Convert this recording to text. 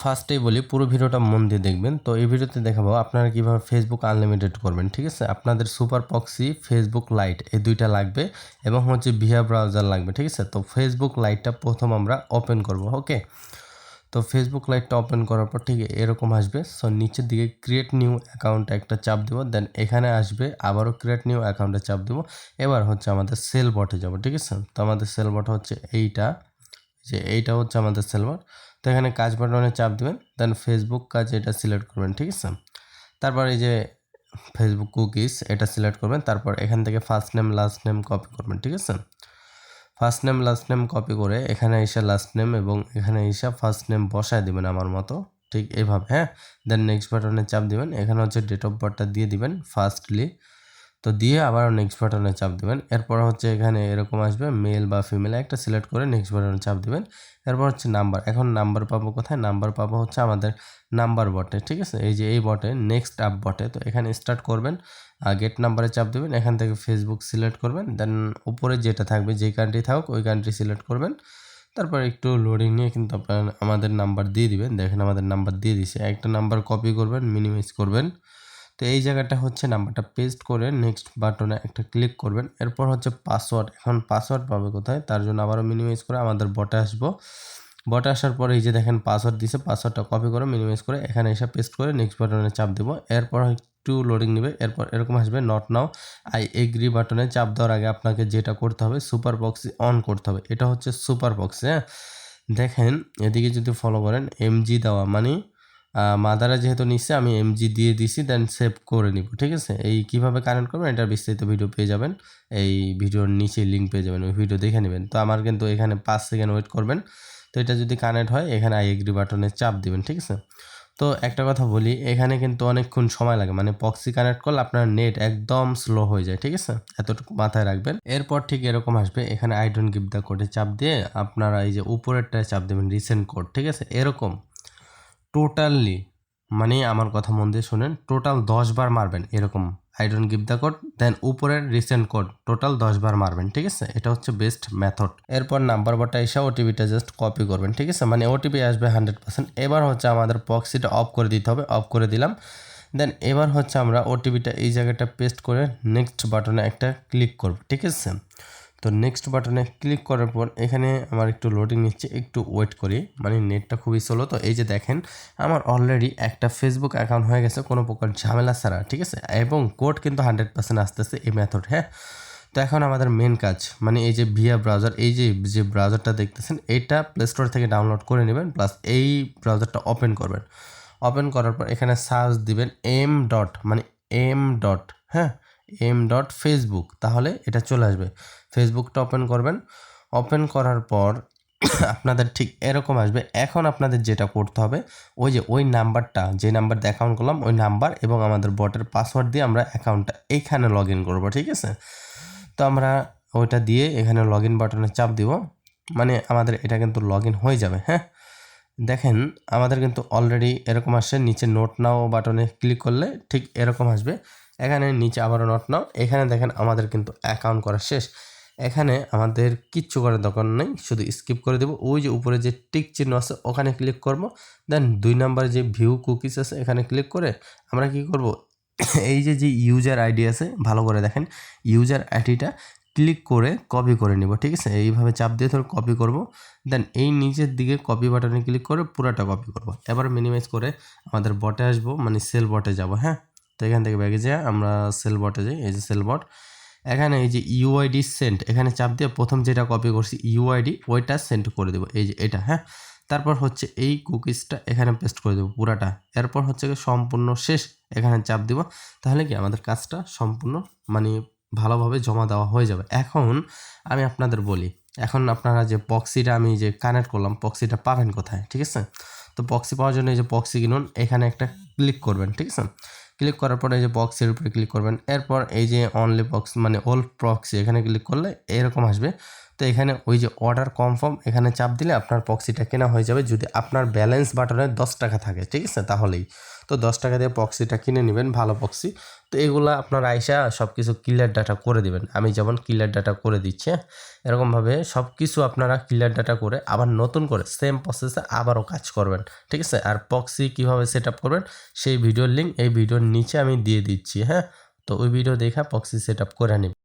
ফার্স্টেই বলি পুরো ভিডিওটা মন দিয়ে দেখবেন। তো এই ভিডিওতে দেখাবো আপনারা কীভাবে ফেসবুক আনলিমিটেড করবেন, ঠিক আছে? আপনাদের সুপার প্রক্সি, ফেসবুক লাইট এই দুইটা লাগবে এবং হচ্ছে ভিআর ব্রাউজার লাগবে, ঠিক আছে? তো ফেসবুক লাইটটা প্রথম আমরা ওপেন করব, ওকে? তো ফেসবুক লাইটটা ওপেন করার পর ঠিক এরকম আসবে। সো নিচের দিকে ক্রিয়েট নিউ অ্যাকাউন্টে একটা চাপ দেবো, দেন এখানে আসবে আবারও ক্রিয়েট নিউ অ্যাকাউন্টে চাপ দেবো। এবার হচ্ছে আমাদের সেল বটে যাব, ঠিক আছে? তো আমাদের সেল বট হচ্ছে এইটা হচ্ছে আমাদের সেল বট। তো এখানে কাজ বাটনে চাপ দেবেন, দেন ফেসবুক কাজ এটা সিলেক্ট করবেন, ঠিক আছে? তারপর এই যে ফেসবুক কুকিজ এটা সিলেক্ট করবেন, তারপর এখান থেকে first name last name copy করবেন, ঠিক আছে? First name last name copy করে এখানে এসে লাস্ট নেম এবং এখানে এসে ফার্স্ট নেম বসায় দিবেন আমার মতো, ঠিক এইভাবে, হ্যাঁ? দেন নেক্সট বাটনে চাপ দিবেন, এখানে হচ্ছে ডেট অফ বার্থটা দিয়ে দিবেন ফার্স্টলি। তো দিয়ে আবার নেক্সট বাটনে চাপ দেবেন। এরপর হচ্ছে এখানে এরকম আসবে মেল বা ফিমেল একটা সিলেক্ট করে নেক্সট বাটনে চাপ দিবেন। এরপর হচ্ছে নাম্বার, এখন নাম্বার পাবো কোথায়? নাম্বার পাবো হচ্ছে আমাদের নাম্বার বটে, ঠিক আছে? এই যে এই বটে নেক্সট আপ বটে। তো এখানে স্টার্ট করবেন, গেট নাম্বারে চাপ দেবেন, এখান থেকে ফেসবুক সিলেক্ট করবেন, দেন উপরে যেটা থাকবে যেই কান্ট্রি থাকুক ওই কান্ট্রি সিলেক্ট করবেন। তারপর একটু লোডিং নিয়ে কিন্তু আপনার আমাদের নাম্বার দিয়ে দিবেন। দেখেন আমাদের নাম্বার দিয়ে দিছে। একটা নাম্বার কপি করবেন, মিনিমাইজ করবেন। তো এই জায়গাটা হচ্ছে নাম্বারটা পেস্ট করে নেক্সট বাটনে একটা ক্লিক করবেন। এরপর হচ্ছে পাসওয়ার্ড, এখন পাসওয়ার্ড পাবে কোথায়? তার জন্য আবারও মিনিমাইজ করে আমাদের বটে আসবো। বটে আসার পরে এই যে দেখেন পাসওয়ার্ড দিছে, পাসওয়ার্ডটা কপি করে মিনিমাইজ করে এখানে এসে পেস্ট করে নেক্সট বাটনে চাপ দেবো। এরপর একটু লোডিং নেবে, এরপর এরকম আসবে নট নাও আই এগ্রি বাটনে চাপ দেওয়ার আগে আপনাকে যেটা করতে হবে সুপার প্রক্সি অন করতে হবে। এটা হচ্ছে সুপার প্রক্সি, হ্যাঁ? দেখেন এদিকে যদি ফলো করেন এমজি দেওয়া মানে মাদারে যেহেতু নিচ্ছে আমি এমজি দিয়ে দিছি, দেন সেভ করে নিব, ঠিক আছে? এই কিভাবে কানেক্ট করবেন এটার বিস্তারিত ভিডিও পেয়ে যাবেন, এই ভিডিওর নিচে লিঙ্ক পেয়ে যাবেন, ওই ভিডিও দেখে নেবেন। তো আমার কিন্তু এখানে 5 সেকেন্ড ওয়েট করবেন। তো এটা যদি কানেক্ট হয় এখানে আই এগ্রি বাটনে চাপ দিবেন, ঠিক আছে? তো একটা কথা বলি, এখানে কিন্তু অনেকক্ষণ সময় লাগে, মানে প্রক্সি কানেক্ট করলে আপনার নেট একদম স্লো হয়ে যায়, ঠিক আছে? এতটুকু মাথায় রাখবেন। এরপর ঠিক এরকম আসবে, এখানে আই ডোন্ট গিভ দ্য কোডে চাপ দিয়ে আপনারা এই যে উপরেরটায় চাপ দেবেন রিসেন্ট কোড, ঠিক আছে? এরকম টোটালি, মানে আমার কথা মন দিয়ে শোনেন, টোটাল 10 বার মারবেন এরকম I don't give the code, then উপরের রিসেন্ট কোড টোটাল 10 বার মারবেন, ঠিক আছে? এটা হচ্ছে বেস্ট মেথড। এরপর নাম্বার বটা এসে ওটিপিটা জাস্ট কপি করবেন, ঠিক আছে? মানে ওটিপি আসবে 100%। এবার হচ্ছে আমাদের প্রক্সিটা অফ করে দিতে হবে, অফ করে দিলাম। দেন এবার হচ্ছে আমরা ওটিপিটা এই জায়গাটা পেস্ট করে নেক্সট বাটনে একটা ক্লিক করব, ঠিক আছে? তো নেক্সট বাটনে ক্লিক করার পর এখানে আমার একটু লোডিং নিচ্ছে, একটু ওয়েট করি, মানে নেটটা খুবই স্লো। তো এই যে দেখেন আমার অলরেডি একটা ফেসবুক অ্যাকাউন্ট হয়ে গেছে কোনো প্রকার ঝামেলা ছাড়া, ঠিক আছে? এবং কোড কিন্তু 100% আসতেছে এই মেথড, হ্যাঁ? তো এখন আমাদের মেন কাজ, মানে এই যে ভিআর ব্রাউজার, এই যে ব্রাউজারটা দেখতেছেন এটা প্লে স্টোর থেকে ডাউনলোড করে নেবেন, প্লাস এই ব্রাউজারটা ওপেন করবেন। ওপেন করার পর এখানে সার্চ দিবেন এম ডট, মানে এম ডট, হ্যাঁ, এম ডট ফেসবুক, তাহলে এটা চলে আসবে। ফেসবুকটা ওপেন করবেন, ওপেন করার পর আপনাদের ঠিক এরকম আসবে। এখন আপনাদের যেটা করতে হবে ওই যে ওই নাম্বারটা, যে নাম্বার দিয়ে অ্যাকাউন্ট করলাম ওই নাম্বার এবং আমাদের বটের পাসওয়ার্ড দিয়ে আমরা অ্যাকাউন্টটা এইখানে লগ ইন করবো, ঠিক আছে? তো আমরা ওইটা দিয়ে এখানে লগ ইন বাটনে চাপ দিব, মানে আমাদের এটা কিন্তু লগ ইন হয়ে যাবে, হ্যাঁ? দেখেন আমাদের কিন্তু অলরেডি এরকম আসছে, নিচে নোট নাও বাটনে ক্লিক করলে ঠিক এরকম আসবে। এখানে নিচে আবারও নোট নাও, এখানে দেখেন আমাদের কিন্তু অ্যাকাউন্ট করা শেষ। এখানে আমাদের কিচ্ছু করার দরকার নেই, শুধু স্কিপ করে দেবো। ওই যে উপরে যে টিক চিহ্ন আছে ওখানে ক্লিক করব, দেন 2 নাম্বার যে ভিউ কুকিজ আছে এখানে ক্লিক করে আমরা কি করব, এই যে ইউজার আইডি আছে ভালো করে দেখেন, ইউজার আইডিটা ক্লিক করে কপি করে নিব, ঠিক আছে? এইভাবে চাপ দিয়ে ধরে কপি করব, দেন এই নিচের দিকে কপি বাটনে ক্লিক করে পুরোটা কপি করব। এবার মিনিমাইজ করে আমাদের বটে আসবো, মানে সেল বটে যাব, হ্যাঁ? তো এখান থেকে ব্যাগে যাই, আমরা সেল বটে যাই, এই যে সেল বট। এখানে এই যে ইউআইডি সেন্ড এখানে চাপ দিয়ে প্রথম যেটা কপি করছি ইউআইডি ওইটা সেন্ড করে দেবো, এই যে এটা, হ্যাঁ? তারপর হচ্ছে এই কুকিজটা এখানে পেস্ট করে দেবো পুরাটা। এরপর হচ্ছে সম্পূর্ণ শেষ, এখানে চাপ দিব, তাহলে কি আমাদের কাজটা সম্পূর্ণ মানে ভালোভাবে জমা দেওয়া হয়ে যাবে। এখন আমি আপনাদের বলি, এখন আপনারা যে প্রক্সিটা আমি যে কানেক্ট করলাম প্রক্সিটা পাবেন কোথায়, ঠিক আছে? তো প্রক্সি পাওয়ার জন্য এই যে প্রক্সি কিনুন এখানে একটা ক্লিক করবেন, ঠিক আছে? ক্লিক করার পরে এই যে প্রক্সির উপরে ক্লিক করবেন, এরপর এই যে অনলি প্রক্সি মানে ওল্ড প্রক্সি এখানে ক্লিক করলে এরকম আসবে। তো এখানে ওই যে অর্ডার কনফার্ম এখানে চাপ দিলে আপনার প্রক্সিটা কেনা হয়ে যাবে, যদি আপনার ব্যালেন্স বাটনে 10 টাকা থাকে, ঠিক আছে, তাহলেই। তো 10 টাকা দিয়ে প্রক্সিটা কিনে নেবেন, ভালো প্রক্সি। তো এগুলা আপনার আইসা সব কিছু ক্লিয়ার ডাটা করে দিবেন, আমি যেমন ক্লিয়ার ডাটা করে দিচ্ছি। এরকমভাবে সব কিছু আপনারা ক্লিয়ার ডাটা করে আবার নতুন করে সেম প্রসেসে আবারও কাজ করবেন, ঠিক আছে। আর প্রক্সি কীভাবে সেট আপ করবেন সেই ভিডিওর লিঙ্ক এই ভিডিওর নিচে আমি দিয়ে দিচ্ছি, হ্যাঁ। তো ওই ভিডিও দেখা প্রক্সি সেট আপ করে নিন।